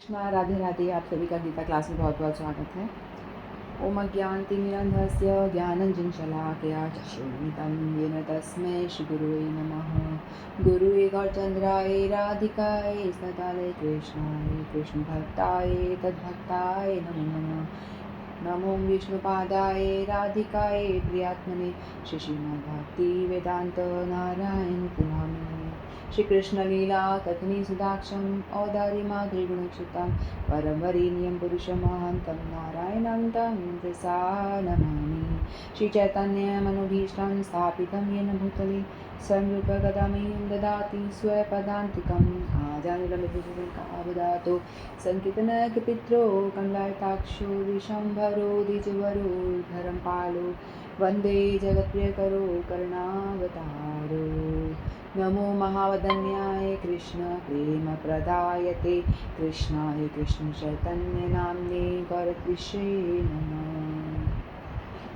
कृष्णा राधे राधे। आप सभी का गीता क्लास में बहुत बहुत स्वागत है। ओम अज्ञानतिमिरन्धस्य ज्ञानञ्जनशलाकया चक्षुरुन्मिलितं येन तस्मै श्रीगुरुवे नमः। गुरुवे गौरचन्द्राय राधिकाय सदालय कृष्णाय कृष्णभक्ताय तद्भक्ताय नमो नमः। नमो विष्णुपादाय राधिकाय प्रियात्मने श्रीश्रीमद्भक्तिवेदान्त नारायण पुराणे। श्री कृष्ण लीला कथनी सुदाक्षम औदार्य माधुर्यगुणक्षुतं परम वरेण्यं पुरुषमहंतं नारायणं तं रसा नमामि। श्री चैतन्य मनोभीष्टं स्थापितं येन भूतले संरूपकदामह्यं ददाति स्वपदान्तिकम् आजानुलम्बितशङ्कावदातो सङ्कीर्तनकपित्रो कमलायताक्षो विशम्भरो द्विजवरो धरं पालो वन्दे जगत्प्रियकरो करुणावतारो। नमो महावदन्याय कृष्ण प्रेम प्रदायते कृष्णाय कृष्ण चैतन्य नाम्ने गौरद्विषे नमः।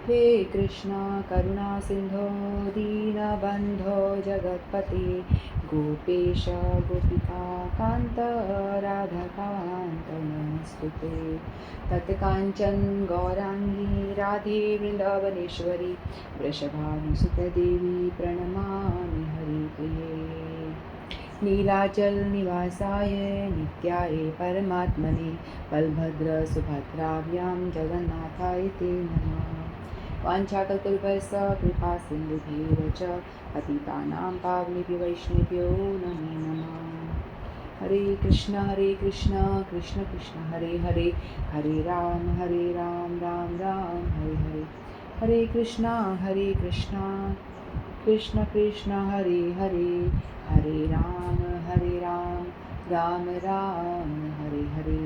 हे कृष्ण करुणा सिंधो दीनबन्धो जगत्पते गोपेश गोपिका कान्त राधाकान्त नमस्तुते। तत्काञ्चन गौरांगी राधे वृन्दावनेश्वरी वृषभानुसुते देवी प्रणमामि हरिप्रिये। नीलाचल निवासाय नित्याय परमात्मने बलभद्र सुभद्राभ्यां जगन्नाथाय ते नमः। वाञ्छाकल्पतरुभ्यश्च कृपा सिन्धुभ्येव च पतितानां पावनेभ्यो वैष्णवेभ्यो नमो नमः। हरे कृष्ण कृष्ण कृष्ण हरे हरे, हरे राम राम राम हरे हरे। हरे कृष्ण कृष्ण कृष्ण हरे हरे, हरे राम राम राम हरे हरे।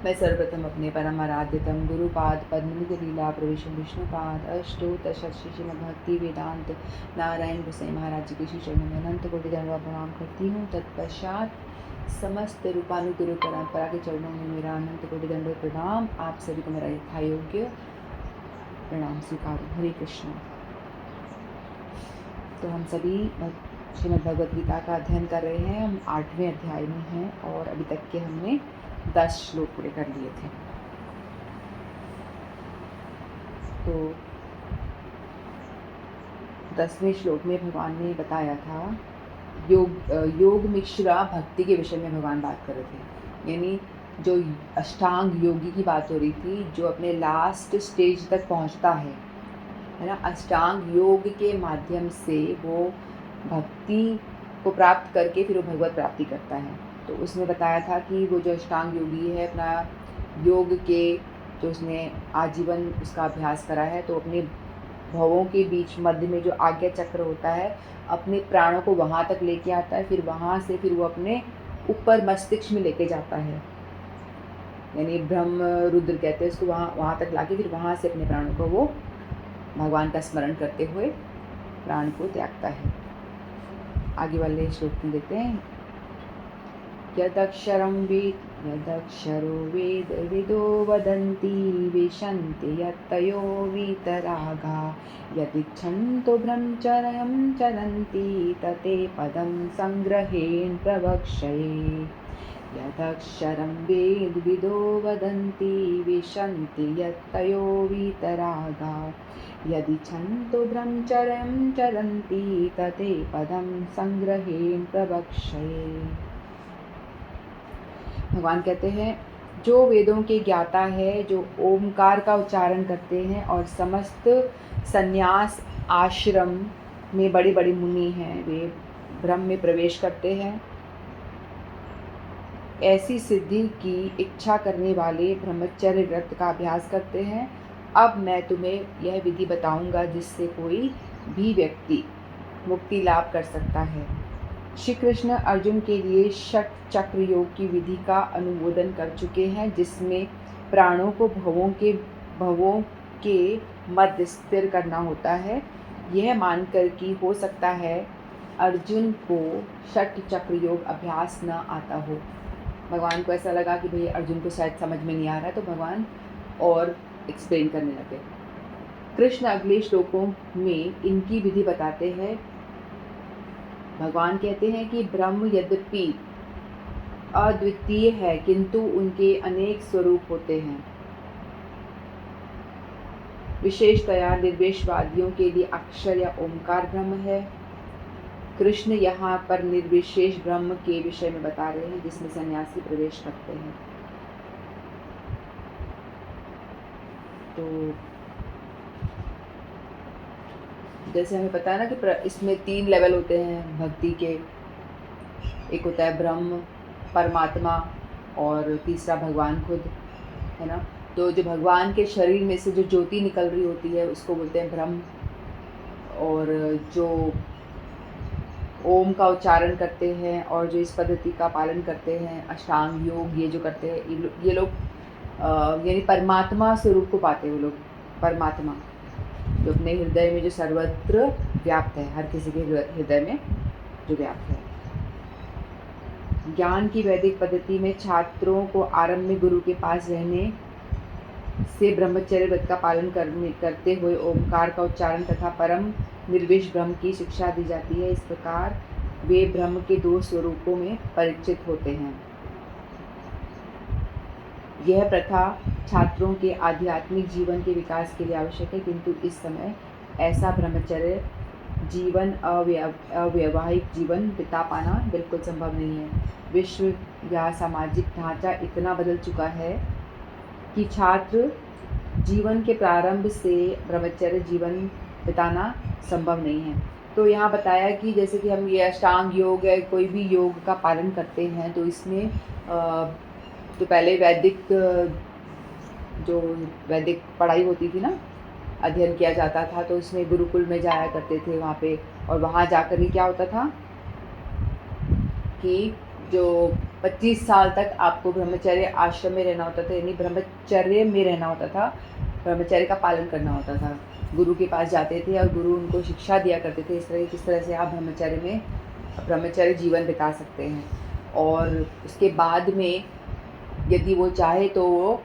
मैं सर्वप्रथम अपने परम आराध्यतम गुरुपाद पद्मनिधि लीला प्रवेशम विष्णुपाद अष्टोत्तरशत भक्ति वेदांत नारायण गोसाई महाराज जी के श्री चरणों में अनंत कोटि दंडवत प्रणाम करती हूँ। तत्पश्चात समस्त रूपानुगुरु परंपरा के चरणों में मेरा अनंत कोटि दंडवत प्रणाम। आप सभी को मेरा यथायोग्य प्रणाम स्वीकार। हरे कृष्ण। तो हम सभी श्रीमद् भगवद गीता का अध्ययन कर रहे हैं। हम 8वें अध्याय में हैं और अभी तक के हमने 10 श्लोक पूरे कर लिए थे। तो 10वें श्लोक में भगवान ने बताया था योग मिश्रा भक्ति के विषय में भगवान बात कर रहे थे। यानी जो अष्टांग योगी की बात हो रही थी, जो अपने लास्ट स्टेज तक पहुंचता है ना, अष्टांग योग के माध्यम से वो भक्ति को प्राप्त करके फिर वो भगवत प्राप्ति करता है। तो उसने बताया था कि वो जो अष्टांग योगी है, अपना योग के जो उसने आजीवन उसका अभ्यास करा है, तो अपने भवों के बीच मध्य में जो आज्ञा चक्र होता है, अपने प्राणों को वहाँ तक लेके आता है, फिर वहाँ से फिर वो अपने ऊपर मस्तिष्क में लेके जाता है। यानी ब्रह्म रुद्र कहते हैं उसको, वहाँ तक लाके फिर वहाँ से अपने प्राणों को वो भगवान का स्मरण करते हुए प्राण को त्यागता है। आगे वाले श्लोक में देखते हैं। यदक्षरो वेद विदो वदन्ति विशन्ति यत्तयो वीतरागा यदिच्छन्तो ब्रह्मचर्यं चरन्ति तते पदं संग्रहेण प्रवक्ष्ये। यदक्षरं वेदविदो वदन्ति विशन्ति यत्तयो वीतरागा यदिच्छन्तो ब्रह्मचर्यं चरन्ति तते पदं संग्रहेण प्रवक्ष्ये। भगवान कहते हैं, जो वेदों के ज्ञाता है, जो ओमकार का उच्चारण करते हैं और समस्त संन्यास आश्रम में बड़े बड़े मुनि हैं, वे ब्रह्म में प्रवेश करते हैं, ऐसी सिद्धि की इच्छा करने वाले ब्रह्मचर्य व्रत का अभ्यास करते हैं। अब मैं तुम्हें यह विधि बताऊंगा जिससे कोई भी व्यक्ति मुक्ति लाभ कर सकता है। श्री कृष्ण अर्जुन के लिए षट चक्र योग की विधि का अनुमोदन कर चुके हैं, जिसमें प्राणों को भवों के मध्य स्थिर करना होता है। यह मानकर कि हो सकता है अर्जुन को षट चक्र योग अभ्यास न आता हो। भगवान को ऐसा लगा कि भाई अर्जुन को शायद समझ में नहीं आ रहा है, तो भगवान और एक्सप्लेन करने लगे। कृष्ण अगले श्लोकों में इनकी विधि बताते हैं। भगवान कहते हैं कि ब्रह्म यद्यपि अद्वितीय है, किंतु उनके अनेक स्वरूप होते हैं। विशेषतया निर्विशेषवादियों के लिए अक्षर या ओंकार ब्रह्म है। कृष्ण यहाँ पर निर्विशेष ब्रह्म के विषय में बता रहे हैं, जिसमें सन्यासी प्रवेश करते हैं। तो जैसे हमें पता है ना कि इसमें 3 लेवल होते हैं भक्ति के। एक होता है ब्रह्म, परमात्मा, और तीसरा भगवान खुद, है ना। तो जो भगवान के शरीर में से जो ज्योति निकल रही होती है उसको बोलते हैं ब्रह्म। और जो ओम का उच्चारण करते हैं और जो इस पद्धति का पालन करते हैं, अष्टांग योग ये जो करते हैं, ये लोग यानी परमात्मा स्वरूप को पाते हैं। वो लोग परमात्मा जो अपने हृदय में जो सर्वत्र व्याप्त है, हर किसी के हृदय में जो व्याप्त है। ज्ञान की वैदिक पद्धति में छात्रों को आरंभ में गुरु के पास रहने से ब्रह्मचर्य व्रत का पालन करते हुए ओमकार का उच्चारण तथा परम निर्विश ब्रह्म की शिक्षा दी जाती है। इस प्रकार वे ब्रह्म के 2 स्वरूपों में परिचित होते हैं। यह प्रथा छात्रों के आध्यात्मिक जीवन के विकास के लिए आवश्यक है, किंतु इस समय ऐसा ब्रह्मचर्य जीवन अवैवाहिक जीवन बिता पाना बिल्कुल संभव नहीं है। विश्व या सामाजिक ढांचा इतना बदल चुका है कि छात्र जीवन के प्रारंभ से ब्रह्मचर्य जीवन बिताना संभव नहीं है। तो यहाँ बताया कि जैसे कि हम ये अष्टांग योग है, कोई भी योग का पालन करते हैं, तो इसमें तो पहले जो वैदिक पढ़ाई होती थी ना, अध्ययन किया जाता था, तो उसमें गुरुकुल में जाया करते थे वहाँ पे। और वहाँ जाकर ही क्या होता था कि जो 25 साल तक आपको ब्रह्मचर्य आश्रम में रहना होता था, यानी ब्रह्मचर्य में रहना होता था, ब्रह्मचर्य का पालन करना होता था। गुरु के पास जाते थे और गुरु उनको शिक्षा दिया करते थे इस तरह किस तरह से आप ब्रह्मचर्य जीवन बिता सकते हैं। और उसके बाद में यदि वो चाहे तो वो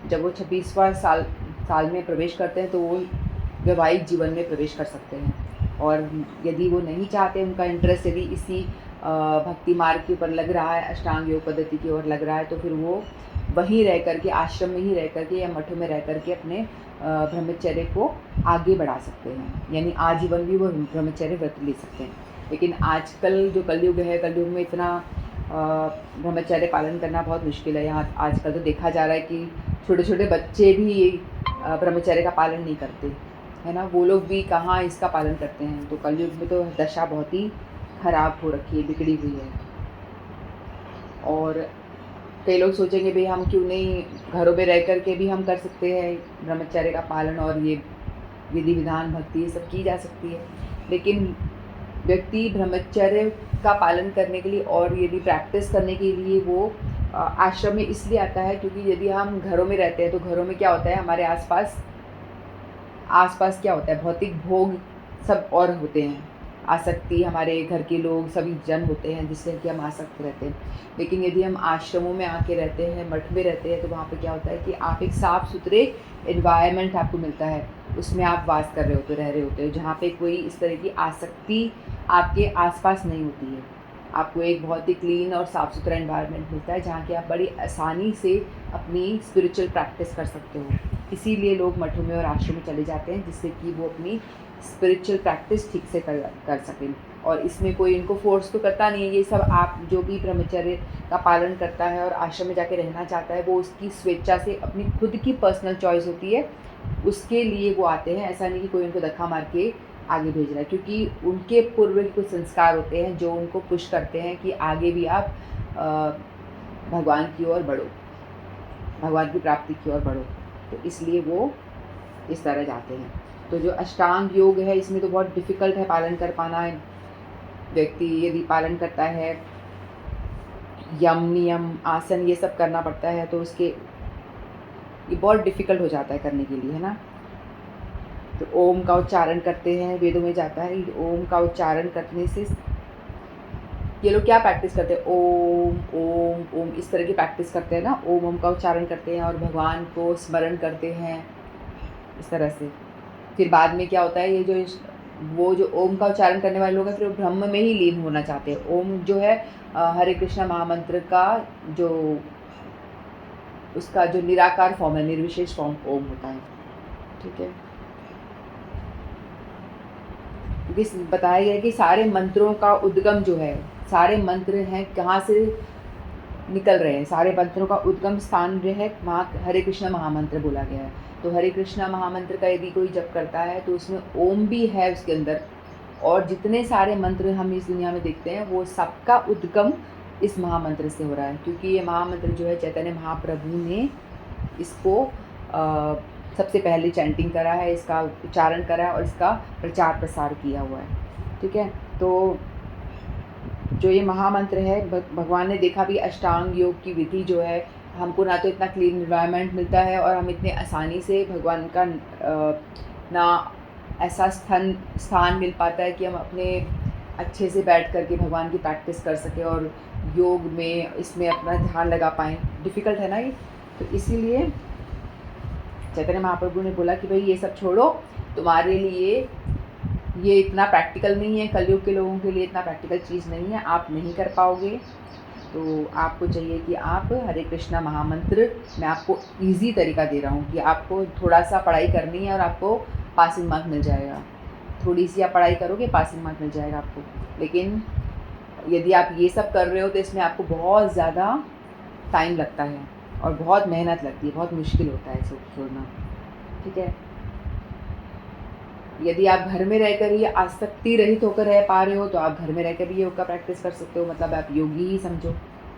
जब वो 26वां साल में प्रवेश करते हैं तो वो वैवाहिक जीवन में प्रवेश कर सकते हैं। और यदि वो नहीं चाहते, उनका इंटरेस्ट यदि इसी भक्ति मार्ग के ऊपर लग रहा है, अष्टांग योग पद्धति की ओर लग रहा है, तो फिर वो वहीं रह करके, आश्रम में ही रह करके या मठों में रह करके अपने ब्रह्मचर्य को आगे बढ़ा सकते हैं, यानी आजीवन भी वो ब्रह्मचर्य व्रत ले सकते हैं। लेकिन आजकल जो कलयुग है, कलयुग में इतना ब्रह्मचर्य पालन करना बहुत मुश्किल है। यहाँ आजकल तो देखा जा रहा है कि छोटे छोटे बच्चे भी ब्रह्मचर्य का पालन नहीं करते, है ना। वो लोग भी कहाँ इसका पालन करते हैं। तो कलयुग में तो दशा बहुत ही खराब हो रखी है, बिगड़ी हुई है। और कई लोग सोचेंगे भाई हम क्यों नहीं घरों में रह कर के भी हम कर सकते हैं ब्रह्मचर्य का पालन, और ये विधि विधान भक्ति ये सब की जा सकती है। लेकिन व्यक्ति ब्रह्मचर्य का पालन करने के लिए और यदि प्रैक्टिस करने के लिए वो आश्रम में इसलिए आता है क्योंकि यदि हम घरों में रहते हैं तो घरों में क्या होता है, हमारे आसपास क्या होता है, भौतिक भोग सब और होते हैं, आसक्ति, हमारे घर के लोग सभी जन होते हैं जिससे कि हम आसक्त रहते हैं। लेकिन यदि हम आश्रमों में आके रहते हैं, मठ में रहते हैं, तो वहाँ पे क्या होता है कि आप एक साफ़ सुथरे एनवायरनमेंट आपको मिलता है, उसमें आप वास कर रहे होते, रह रहे होते हो, जहाँ पे कोई इस तरह की आसक्ति आपके आसपास नहीं होती है। आपको एक बहुत ही क्लीन और साफ़ सुथरा एनवायरनमेंट मिलता है जहाँ कि आप बड़ी आसानी से अपनी स्पिरिचुअल प्रैक्टिस कर सकते हो। इसीलिए लोग मठों में और आश्रम में चले जाते हैं, जिससे कि वो अपनी स्पिरिचुअल प्रैक्टिस ठीक से कर सकें। और इसमें कोई इनको फोर्स तो करता नहीं है। ये सब आप जो भी ब्रह्मचर्य का पालन करता है और आश्रम में जाके रहना चाहता है, वो उसकी स्वेच्छा से अपनी खुद की पर्सनल चॉइस होती है, उसके लिए वो आते हैं। ऐसा नहीं कि कोई उनको धक्का मार के आगे भेज रहा है, क्योंकि उनके पूर्व के कुछ संस्कार होते हैं जो उनको पुश करते हैं कि आगे भी आप भगवान की ओर बढ़ो, भगवान की प्राप्ति की ओर बढ़ो। तो इसलिए वो इस तरह जाते हैं। तो जो अष्टांग योग है इसमें तो बहुत डिफ़िकल्ट है पालन कर पाना है। व्यक्ति यदि पालन करता है, यम नियम आसन ये सब करना पड़ता है, तो उसके ये बहुत डिफ़िकल्ट हो जाता है करने के लिए, है ना। तो ओम का उच्चारण करते हैं, वेदों में जाता है ओम का उच्चारण करने से ये लोग क्या प्रैक्टिस करते हैं, ओम ओम ओम इस तरह की प्रैक्टिस करते हैं ना, ओम ओम का उच्चारण करते हैं और भगवान को स्मरण करते हैं इस तरह से। फिर बाद में क्या होता है, ये जो वो जो ओम का उच्चारण करने वाले लोग हैं फिर वो ब्रह्म में ही लीन होना चाहते हैं। ओम जो है हरे कृष्णा महामंत्र का जो उसका जो निराकार फॉर्म है, निर्विशेष फॉर्म ओम होता है। ठीक है, क्योंकि बताया गया है कि सारे मंत्रों का उद्गम जो है, सारे मंत्र हैं कहाँ से निकल रहे हैं, सारे मंत्रों का उद्गम स्थान जो है वहाँ हरे कृष्णा महामंत्र बोला गया है। तो हरे कृष्णा महामंत्र का यदि कोई जप करता है तो उसमें ओम भी है उसके अंदर, और जितने सारे मंत्र हम इस दुनिया में देखते हैं वो सबका उद्गम इस महामंत्र से हो रहा है, क्योंकि ये महामंत्र जो है चैतन्य महाप्रभु ने इसको सबसे पहले चैंटिंग करा है, इसका उच्चारण करा है और इसका प्रचार प्रसार किया हुआ है। ठीक है, तो जो ये महामंत्र है भगवान ने देखा भी अष्टांग योग की विधि जो है, हमको ना तो इतना क्लीन इन्वायरमेंट मिलता है और हम इतने आसानी से भगवान का ना ऐसा स्थान मिल पाता है कि हम अपने अच्छे से बैठ करके भगवान की प्रैक्टिस कर सकें और योग में इसमें अपना ध्यान लगा पाएँ। डिफ़िकल्ट है ना ये, तो इसीलिए चैतन्य महाप्रभु ने बोला कि भाई ये सब छोड़ो, तुम्हारे लिए ये इतना प्रैक्टिकल नहीं है, कलयुग के लोगों के लिए इतना प्रैक्टिकल चीज़ नहीं है, आप नहीं कर पाओगे। तो आपको चाहिए कि आप हरे कृष्णा महामंत्र, मैं आपको इजी तरीका दे रहा हूँ कि आपको थोड़ा सा पढ़ाई करनी है और आपको पासिंग मार्क मिल जाएगा। थोड़ी सी आप पढ़ाई करोगे पासिंग मार्क मिल जाएगा आपको, लेकिन यदि आप ये सब कर रहे हो तो इसमें आपको बहुत ज़्यादा टाइम लगता है और बहुत मेहनत लगती है, बहुत मुश्किल होता है इसे छोड़ना। ठीक है, यदि आप घर में रहकर ये आसक्ति रहित होकर रह पा रहे हो तो आप घर में रहकर भी योग का प्रैक्टिस कर सकते हो, मतलब आप योगी ही समझो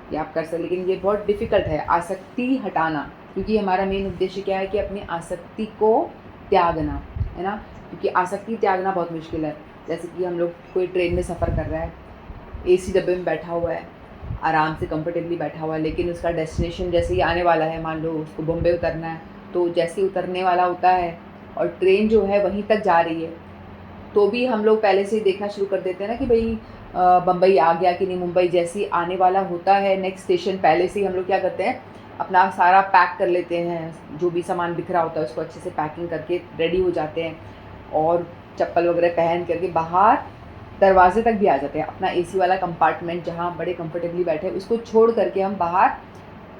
कि आप कर सकते। लेकिन ये बहुत डिफ़िकल्ट है आसक्ति हटाना, क्योंकि हमारा मेन उद्देश्य क्या है कि अपनी आसक्ति को त्यागना है ना, क्योंकि आसक्ति त्यागना बहुत मुश्किल है। जैसे कि हम लोग कोई ट्रेन में सफ़र कर रहा है, AC डब्बे में बैठा हुआ है, आराम से कंफर्टेबली बैठा हुआ है, लेकिन उसका डेस्टिनेशन जैसे ही आने वाला है, मान लो उसको बॉम्बे उतरना है, तो जैसे ही उतरने वाला होता है और ट्रेन जो है वहीं तक जा रही है, तो भी हम लोग पहले से ही देखना शुरू कर देते हैं ना कि भाई बम्बई आ गया कि नहीं। मुंबई जैसे ही आने वाला होता है नेक्स्ट स्टेशन, पहले से ही हम लोग क्या करते हैं, अपना सारा पैक कर लेते हैं, जो भी सामान बिखरा होता है उसको अच्छे से पैकिंग करके रेडी हो जाते हैं और चप्पल वगैरह पहन करके बाहर दरवाजे तक भी आ जाते हैं। अपना AC वाला कंपार्टमेंट जहाँ बड़े कंफर्टेबली बैठे उसको छोड़ करके हम बाहर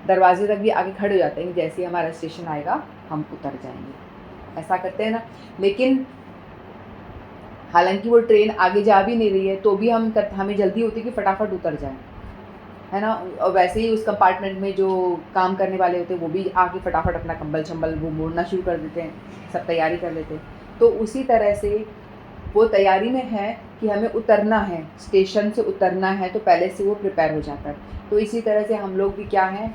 दरवाजे तक भी आके खड़े हो जाते हैं, जैसे ही हमारा स्टेशन आएगा हम उतर जाएंगे। ऐसा करते हैं ना, लेकिन हालांकि वो ट्रेन आगे जा भी नहीं रही है तो भी हमें जल्दी होती है कि फटाफट उतर जाए, है ना। और वैसे ही उस कंपार्टमेंट में जो काम करने वाले होते हैं वो भी आके फटाफट अपना कंबल चंबल वो मोड़ना शुरू कर देते हैं, सब तैयारी कर लेते हैं। तो उसी तरह से वो तैयारी में है कि हमें उतरना है, स्टेशन से उतरना है, तो पहले से वो प्रिपेयर हो जाता है। तो इसी तरह से हम लोग भी क्या हैं,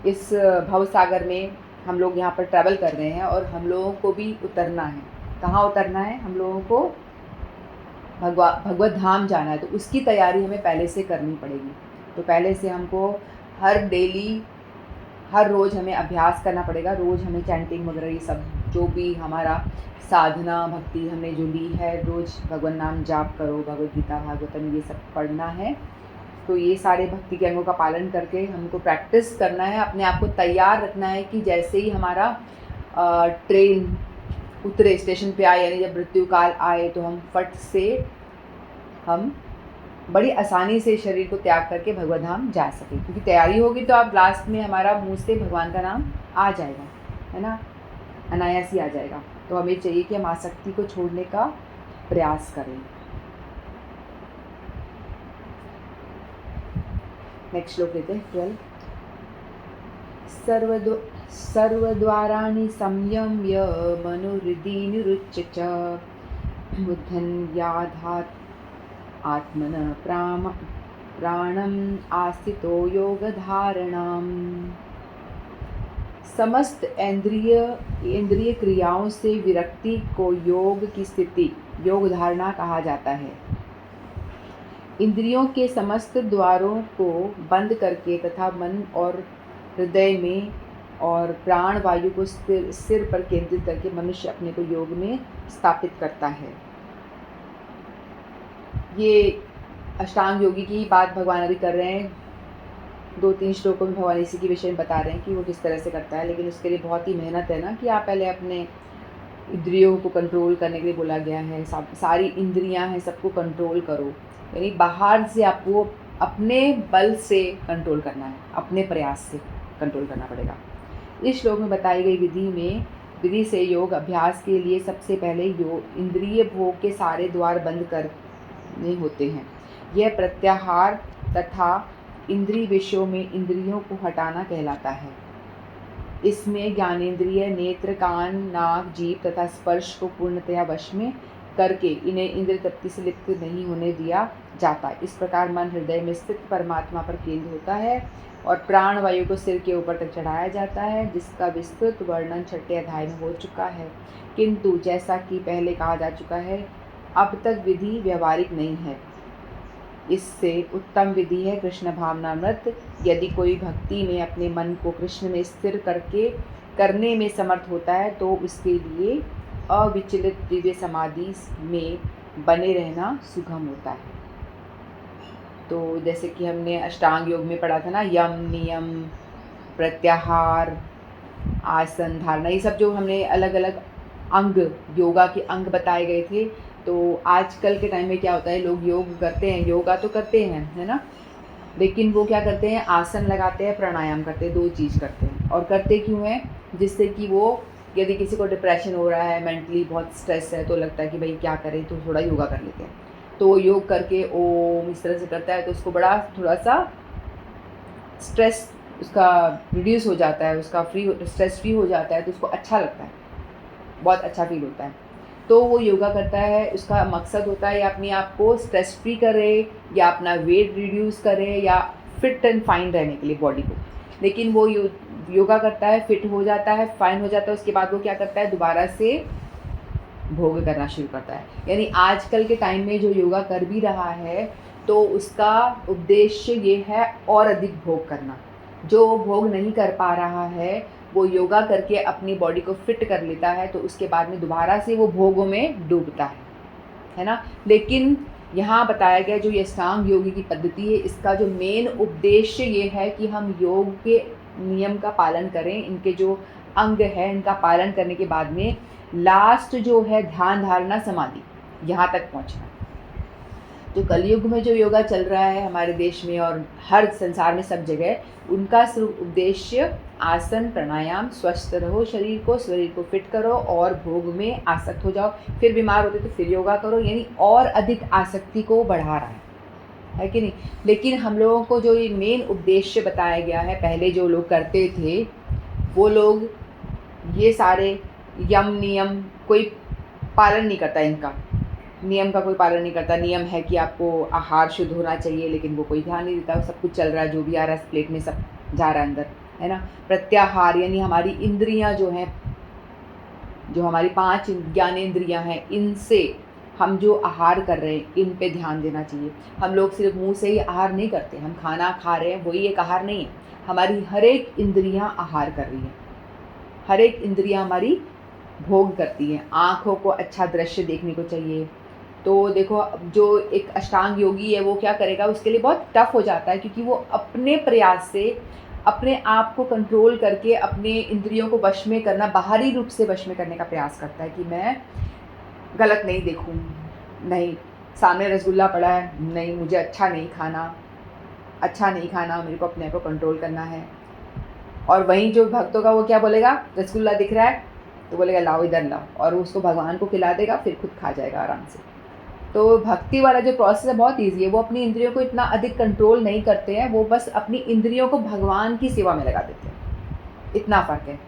इस भव सागर में हम लोग यहाँ पर ट्रैवल कर रहे हैं और हम लोगों को भी उतरना है। कहाँ उतरना है, हम लोगों को भगवत धाम जाना है, तो उसकी तैयारी हमें पहले से करनी पड़ेगी। तो पहले से हमको हर रोज़ हमें अभ्यास करना पड़ेगा, रोज़ हमें चैंटिंग वगैरह ये सब जो भी हमारा साधना भक्ति हमने जो ली है, रोज़ भगवान नाम जाप करो, भगवद गीता भागवतम ये सब पढ़ना है। तो ये सारे भक्ति के अंगों का पालन करके हमको प्रैक्टिस करना है, अपने आप को तैयार रखना है कि जैसे ही हमारा ट्रेन उतरे, स्टेशन पे आए, यानी जब मृत्यु काल आए तो हम फट से हम बड़ी आसानी से शरीर को त्याग करके भगवत धाम जा सके, क्योंकि तैयारी होगी तो आप लास्ट में हमारा मुंह से भगवान का नाम आ जाएगा, है ना, अनायास ही आ जाएगा। तो हमें चाहिए कि हम आसक्ति को छोड़ने का प्रयास करें। नेक्स्ट श्लोक लेते हैं 12। सर्वद्वाराणि संयम्य मनोहृदि निरुच्य च बुद्धं याधात् आत्मनः प्राणम आस्थितो योगधारणाम्। समस्त इंद्रिय क्रियाओं से विरक्ति को योग की स्थिति, योग धारणा कहा जाता है। इंद्रियों के समस्त द्वारों को बंद करके तथा मन और हृदय में और प्राण वायु को सिर पर केंद्रित करके मनुष्य अपने को योग में स्थापित करता है। ये अष्टांग योगी की बात भगवान अभी कर रहे हैं। 2-3 श्लोकों में भगवान इसी के विषय में बता रहे हैं कि वो किस तरह से करता है, लेकिन उसके लिए बहुत ही मेहनत है ना, कि आप पहले अपने इंद्रियों को कंट्रोल करने के लिए बोला गया है। सारी इंद्रियां हैं, सबको कंट्रोल करो, यानी बाहर से आपको अपने बल से कंट्रोल करना है, अपने प्रयास से कंट्रोल करना पड़ेगा। इस श्लोक में बताई गई विधि से योग अभ्यास के लिए सबसे पहले इंद्रिय भोग के सारे द्वार बंद करने होते हैं। यह प्रत्याहार तथा इंद्रिय विषयों में इंद्रियों को हटाना कहलाता है। इसमें ज्ञानेंद्रिय नेत्र, कान, नाक, जीभ तथा स्पर्श को पूर्णतया वश में करके इन्हें इंद्रिय तृप्ति से लिप्त नहीं होने दिया जाता। इस प्रकार मन हृदय में स्थित परमात्मा पर केंद्र होता है और प्राण वायु को सिर के ऊपर तक चढ़ाया जाता है, जिसका विस्तृत वर्णन 6ठे अध्याय में हो चुका है। किंतु जैसा कि पहले कहा जा चुका है, अब तक विधि व्यवहारिक नहीं है। इससे उत्तम विधि है कृष्ण भावनामृत। यदि कोई भक्ति में अपने मन को कृष्ण में स्थिर करने में समर्थ होता है तो उसके लिए अविचलित दिव्य समाधि में बने रहना सुगम होता है। तो जैसे कि हमने अष्टांग योग में पढ़ा था ना, यम, नियम, प्रत्याहार, आसन, धारणा, ये सब जो हमने अलग अलग अंग, योगा के अंग बताए गए थे। तो आजकल के टाइम में क्या होता है, लोग योग करते हैं, योगा तो करते हैं, है ना, लेकिन वो क्या करते हैं, आसन लगाते हैं, प्राणायाम करते हैं, 2 चीज़ करते हैं। और करते क्यों हैं, जिससे कि वो, यदि किसी को डिप्रेशन हो रहा है, मेंटली बहुत स्ट्रेस है, तो लगता है कि भाई क्या करें, तो थोड़ा योगा कर लेते हैं। तो वो योग करके ओम इस तरह से करता है तो उसको बड़ा थोड़ा सा स्ट्रेस उसका रिड्यूस हो जाता है, उसका स्ट्रेस फ्री हो जाता है, तो उसको अच्छा लगता है, बहुत अच्छा फील होता है। तो वो योगा करता है, उसका मकसद होता है या अपने आप को स्ट्रेस फ्री करे या अपना वेट रिड्यूस करे या फिट एंड फाइन रहने के लिए बॉडी को। लेकिन वो योगा करता है, फिट हो जाता है, फाइन हो जाता है, उसके बाद वो क्या करता है, दोबारा से भोग करना शुरू करता है। यानी आजकल के टाइम में जो योगा कर भी रहा है तो उसका उद्देश्य ये है और अधिक भोग करना। जो भोग नहीं कर पा रहा है वो योगा करके अपनी बॉडी को फिट कर लेता है, तो उसके बाद में दोबारा से वो भोगों में डूबता है ना। लेकिन यहाँ बताया गया जो ये अष्टांग योगी की पद्धति है, इसका जो मेन उद्देश्य ये है कि हम योग के नियम का पालन करें, इनके जो अंग है इनका पालन करने के बाद में लास्ट जो है ध्यान, धारणा, समाधि, यहाँ तक पहुँचना। तो कलयुग में जो योगा चल रहा है हमारे देश में और हर संसार में सब जगह, उनका सिर्फ उद्देश्य आसन, प्राणायाम, स्वस्थ रहो, शरीर को फिट करो और भोग में आसक्त हो जाओ, फिर बीमार होते तो फिर योगा करो, यानी और अधिक आसक्ति को बढ़ा रहा है कि नहीं। लेकिन हम लोगों को जो ये मेन उद्देश्य बताया गया है, पहले जो लोग करते थे वो लोग ये सारे यम नियम कोई पालन नहीं करता, इनका नियम का कोई पालन नहीं करता। नियम है कि आपको आहार शुद्ध होना चाहिए, लेकिन वो कोई ध्यान नहीं देता, सब कुछ चल रहा है, जो भी आ रहा है प्लेट में सब जा रहा है अंदर, है ना। प्रत्याहार यानी हमारी इंद्रियां जो हैं, जो हमारी 5 ज्ञानेंद्रियां हैं, इनसे हम जो आहार कर रहे हैं इन पे ध्यान देना चाहिए। हम लोग सिर्फ मुंह से ही आहार नहीं करते, हम खाना खा रहे हैं वही एक आहार नहीं है, हमारी हर एक इंद्रियां आहार कर रही हैं, हर एक इंद्रियां हमारी भोग करती हैं। आँखों को अच्छा दृश्य देखने को चाहिए, तो देखो जो एक अष्टांग योगी है वो क्या करेगा, उसके लिए बहुत टफ हो जाता है, क्योंकि वो अपने प्रयास से अपने आप को कंट्रोल करके अपने इंद्रियों को वश में करना, बाहरी रूप से वश में करने का प्रयास करता है कि मैं गलत नहीं देखूं, नहीं सामने रसगुल्ला पड़ा है, नहीं मुझे अच्छा नहीं खाना, मेरे को अपने आप को कंट्रोल करना है। और वहीं जो भक्तों का वो क्या बोलेगा, रसगुल्ला दिख रहा है तो बोलेगा लाओ इधर लाओ, और उसको भगवान को खिला देगा, फिर खुद खा जाएगा आराम से। तो भक्ति वाला जो प्रोसेस है बहुत ईजी है, वो अपनी इंद्रियों को इतना अधिक कंट्रोल नहीं करते हैं, वो बस अपनी इंद्रियों को भगवान की सेवा में लगा देते हैं, इतना फ़र्क है।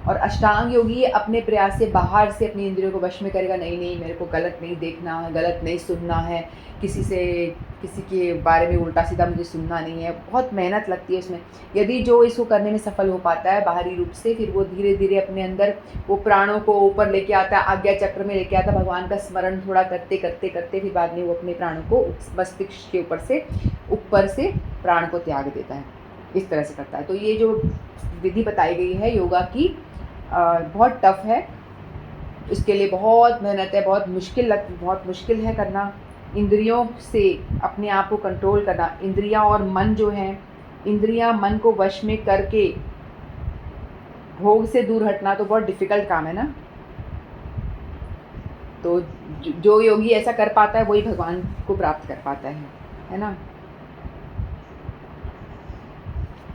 और अष्टांग योगी अपने प्रयास से बाहर से अपनी इंद्रियों को वश में करेगा, नहीं मेरे को गलत नहीं देखना है, गलत नहीं सुनना है, किसी के बारे में उल्टा सीधा मुझे सुनना नहीं है, बहुत मेहनत लगती है उसमें। यदि जो इसको करने में सफल हो पाता है बाहरी रूप से, फिर वो धीरे धीरे अपने अंदर वो प्राणों को ऊपर लेके आता है, आज्ञा चक्र में लेके आता है, भगवान का स्मरण थोड़ा करते करते करते फिर बाद में वो अपने प्राणों को मस्तिष्क के ऊपर से प्राण को त्याग देता है, इस तरह से करता है। तो ये जो विधि बताई गई है योगा की बहुत टफ है, इसके लिए बहुत मेहनत है, बहुत मुश्किल है करना। इंद्रियों से अपने आप को कंट्रोल करना, इंद्रियां और मन जो हैं, इंद्रियां मन को वश में करके भोग से दूर हटना तो बहुत डिफ़िकल्ट काम है ना। तो जो योगी ऐसा कर पाता है वही भगवान को प्राप्त कर पाता है ना।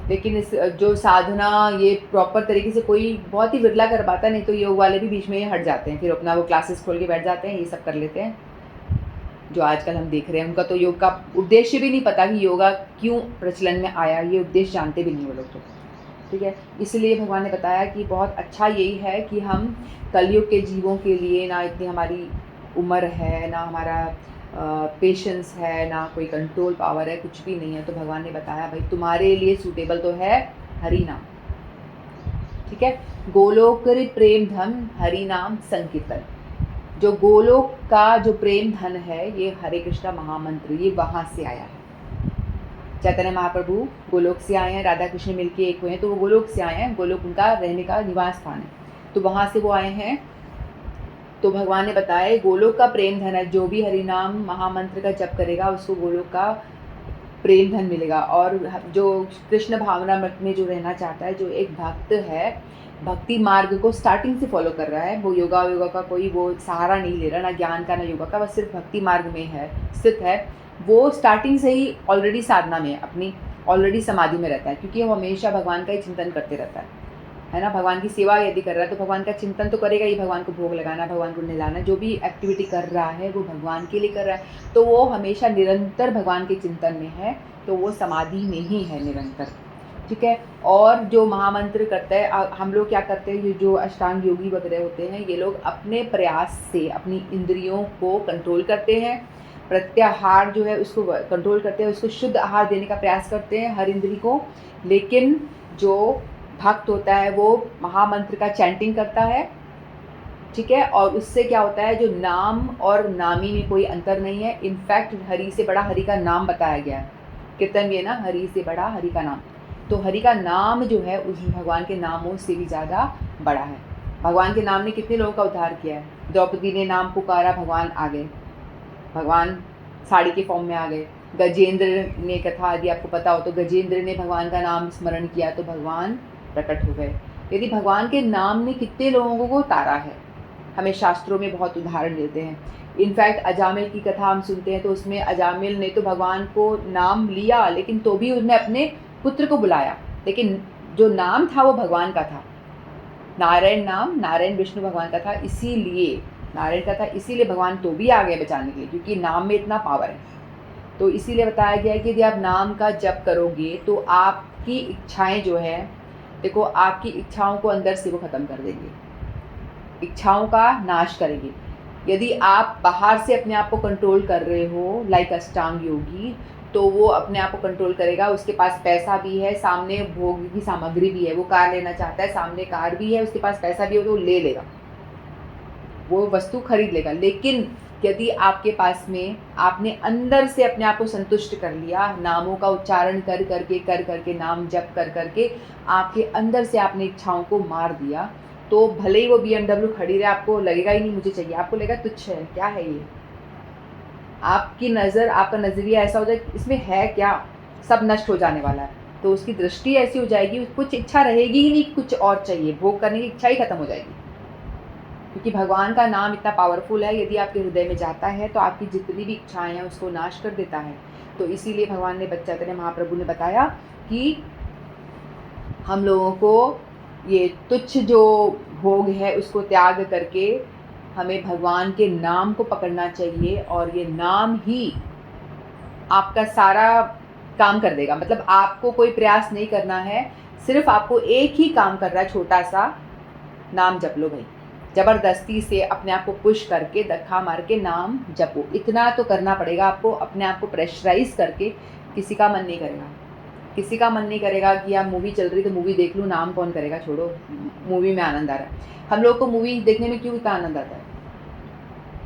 लेकिन इस जो साधना ये प्रॉपर तरीके से कोई बहुत ही विरला कर पाता, नहीं तो योग वाले भी बीच में ही हट जाते हैं, फिर अपना वो क्लासेस खोल के बैठ जाते हैं, ये सब कर लेते हैं जो आजकल हम देख रहे हैं। उनका तो योग का उद्देश्य भी नहीं पता कि योगा क्यों प्रचलन में आया, ये उद्देश्य जानते भी नहीं वो लोग तो, ठीक है। इसलिए भगवान ने बताया कि बहुत अच्छा यही है कि हम कलयुग के जीवों के लिए, ना इतनी हमारी उम्र है, ना हमारा पेशेंस है, ना कोई कंट्रोल पावर है, कुछ भी नहीं है, तो भगवान ने बताया भाई तुम्हारे लिए सूटेबल तो है हरि नाम, ठीक है। गोलोक प्रेम धन हरि नाम संकीर्तन, जो गोलोक का जो प्रेम धन है ये हरे कृष्णा महामंत्र, ये वहाँ से आया है। चैतन्य महाप्रभु गोलोक से आए हैं, राधा कृष्ण मिलके एक हुए हैं, तो वो गोलोक से आए हैं, गोलोक उनका रहने का निवास स्थान है, तो वहाँ से वो आए हैं। तो भगवान ने बताया गोलोक का प्रेम धन है, जो भी हरि नाम महामंत्र का जप करेगा उसको गोलोक का प्रेम धन मिलेगा। और जो कृष्ण भावना में जो रहना चाहता है, जो एक भक्त है, भक्ति मार्ग को स्टार्टिंग से फॉलो कर रहा है, वो योगा का कोई वो सहारा नहीं ले रहा, ना ज्ञान का ना योगा का, बस सिर्फ भक्ति मार्ग में है स्थित है, वो स्टार्टिंग से ही ऑलरेडी साधना में अपनी ऑलरेडी समाधि में रहता है, क्योंकि वो हमेशा भगवान का ही चिंतन करते रहता है ना। भगवान की सेवा यदि कर रहा है तो भगवान का चिंतन तो करेगा ही, भगवान को भोग लगाना, भगवान को नहलाना, जो भी एक्टिविटी कर रहा है वो भगवान के लिए कर रहा है, तो वो हमेशा निरंतर भगवान के चिंतन में है, तो वो समाधि में ही है निरंतर, ठीक है। और जो महामंत्र करता है, हम लोग क्या करते हैं, ये जो अष्टांग योगी वगैरह होते हैं, ये लोग अपने प्रयास से अपनी इंद्रियों को कंट्रोल करते हैं, प्रत्याहार जो है उसको कंट्रोल करते हैं, उसको शुद्ध आहार देने का प्रयास करते हैं हर इंद्री को। लेकिन जो भक्त होता है वो महामंत्र का चैंटिंग करता है, ठीक है, और उससे क्या होता है, जो नाम और नामी में कोई अंतर नहीं है। इनफैक्ट हरि से बड़ा हरि का नाम बताया गया है, कीर्तन ये ना, हरि से बड़ा हरि का नाम, तो हरि का नाम जो है उस भगवान के नामों से भी ज़्यादा बड़ा है। भगवान के नाम ने कितने लोगों का उद्धार किया है। द्रौपदी ने नाम पुकारा, भगवान आ गए, भगवान साड़ी के फॉर्म में आ गए। गजेंद्र ने कथा, यदि आपको पता हो तो, गजेंद्र ने भगवान का नाम स्मरण किया तो भगवान प्रकट हो गए। यदि भगवान के नाम ने कितने लोगों को तारा है, हमें शास्त्रों में बहुत उदाहरण देते हैं। इनफैक्ट अजामिल की कथा हम सुनते हैं तो उसमें अजामिल ने तो भगवान को नाम लिया, लेकिन तो भी उसने अपने पुत्र को बुलाया, लेकिन जो नाम था वो भगवान का था। नारायण नाम नारायण विष्णु भगवान का था, इसीलिए नारायण का था, इसीलिए भगवान तो भी आ गए बचाने के लिए, क्योंकि नाम में इतना पावर है। तो इसीलिए बताया गया है कि यदि आप नाम का जप करोगे तो आपकी इच्छाएं जो है, देखो आपकी इच्छाओं को अंदर से वो ख़त्म कर देंगे, इच्छाओं का नाश करेंगे। यदि आप बाहर से अपने आप को कंट्रोल कर रहे हो लाइक अष्टांग योगी, तो वो अपने आप को कंट्रोल करेगा। उसके पास पैसा भी है, सामने भोग की सामग्री भी है, वो कार लेना चाहता है, सामने कार भी है, उसके पास पैसा भी हो तो ले लेगा, वो वस्तु खरीद लेगा। लेकिन यदि आपके पास में आपने अंदर से अपने आप को संतुष्ट कर लिया, नामों का उच्चारण कर करके नाम जप कर करके आपके अंदर से आपने इच्छाओं को मार दिया, तो भले ही वो BMW खड़ी रहे, आपको लगेगा ही नहीं मुझे चाहिए, आपको लगेगा तुच्छ है, क्या है ये। आपकी नज़र, आपका नज़रिया ऐसा हो जाए इसमें है क्या, सब नष्ट हो जाने वाला है, तो उसकी दृष्टि ऐसी हो जाएगी, कुछ इच्छा रहेगी ही नहीं, कुछ और चाहिए, भोग करने की इच्छा ही खत्म हो जाएगी। क्योंकि भगवान का नाम इतना पावरफुल है, यदि आपके हृदय में जाता है तो आपकी जितनी भी इच्छाएं हैं उसको नाश कर देता है। तो इसीलिए भगवान ने चैतन्य महाप्रभु ने बताया कि हम लोगों को ये तुच्छ जो भोग है उसको त्याग करके हमें भगवान के नाम को पकड़ना चाहिए, और ये नाम ही आपका सारा काम कर देगा। मतलब आपको कोई प्रयास नहीं करना है, सिर्फ आपको एक ही काम कर रहा है, छोटा सा, नाम जप लो भाई, ज़बरदस्ती से अपने आप को पुश करके धक्का मार के नाम जपो, इतना तो करना पड़ेगा आपको। अपने आप को प्रेशराइज करके, किसी का मन नहीं करेगा, किसी का मन नहीं करेगा कि यार मूवी चल रही तो मूवी देख लूँ, नाम कौन करेगा, छोड़ो, मूवी में आनंद आ रहा है। हम लोग को मूवी देखने में क्यों इतना आनंद आता है,